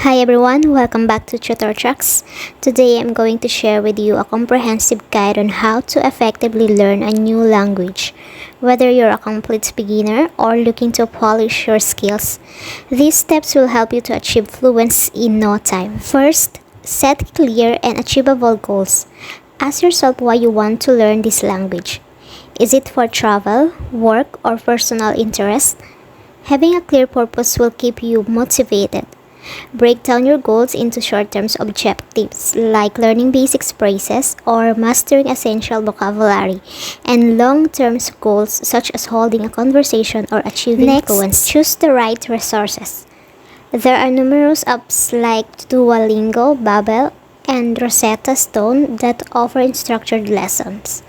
Hi everyone, welcome back to Tutor Tracks. Today I'm going to share with you a comprehensive guide on how to effectively learn a new language. Whether you're a complete beginner or looking to polish your skills, these steps will help you to achieve fluency in no time. First, set clear and achievable goals. Ask yourself why you want to learn this language. Is it for travel, work, or personal interest? Having a clear purpose will keep you motivated. Break down your goals into short-term objectives like learning basic phrases or mastering essential vocabulary, and long-term goals such as holding a conversation or achieving fluency. Choose the right resources. There are numerous apps like Duolingo, Babbel, and Rosetta Stone that offer structured lessons.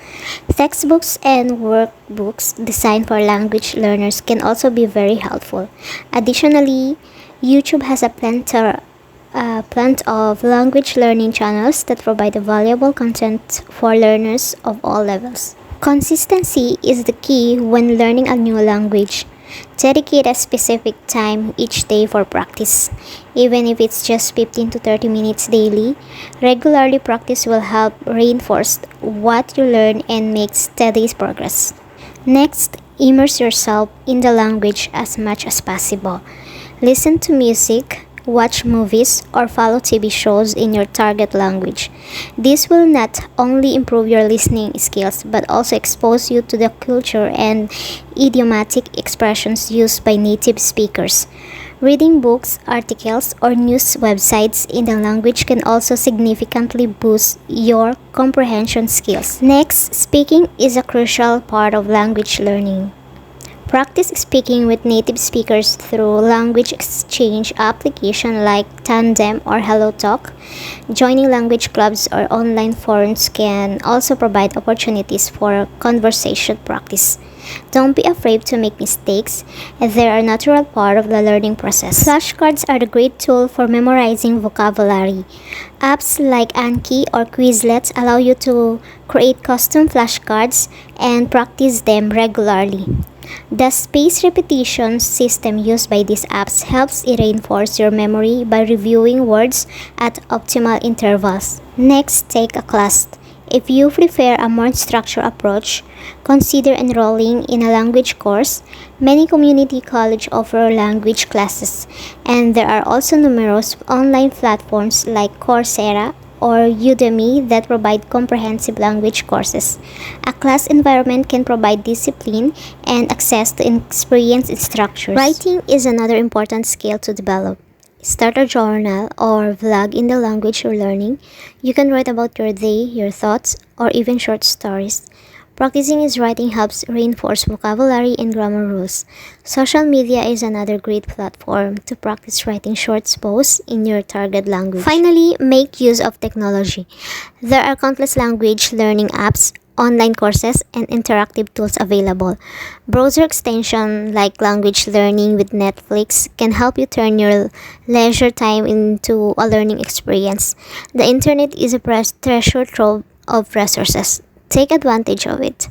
Textbooks and workbooks designed for language learners can also be very helpful. Additionally, YouTube has a plenty of language learning channels that provide valuable content for learners of all levels. Consistency is the key when learning a new language. Dedicate a specific time each day for practice. Even if it's just 15 to 30 minutes daily, regularly practice will help reinforce what you learn and make steady progress. Next, immerse yourself in the language as much as possible. Listen to music, watch movies, or follow TV shows in your target language. This will not only improve your listening skills but also expose you to the culture and idiomatic expressions used by native speakers. Reading books, articles, or news websites in the language can also significantly boost your comprehension skills. Next, speaking is a crucial part of language learning. Practice speaking with native speakers through language exchange applications like Tandem or HelloTalk. Joining language clubs or online forums can also provide opportunities for conversation practice. Don't be afraid to make mistakes, as they are a natural part of the learning process. Flashcards are a great tool for memorizing vocabulary. Apps like Anki or Quizlet allow you to create custom flashcards and practice them regularly. The spaced repetition system used by these apps helps reinforce your memory by reviewing words at optimal intervals. Next, take a class. If you prefer a more structured approach, consider enrolling in a language course. Many community colleges offer language classes, and there are also numerous online platforms like Coursera or Udemy that provide comprehensive language courses. A class environment can provide discipline and access to experienced instructors. Writing is another important skill to develop. Start a journal or vlog in the language you're learning. You can write about your day, your thoughts, or even short stories. Practicing his writing helps reinforce vocabulary and grammar rules. Social media is another great platform to practice writing short posts in your target language. Finally, make use of technology. There are countless language learning apps, online courses, and interactive tools available. Browser extensions like language learning with Netflix can help you turn your leisure time into a learning experience. The internet is a treasure trove of resources. Take advantage of it.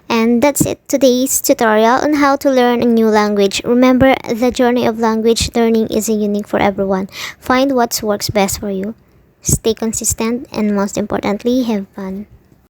And that's it, today's tutorial on how to learn a new language. Remember, the journey of language learning is unique for everyone. Find what works best for you. Stay consistent and most importantly, have fun.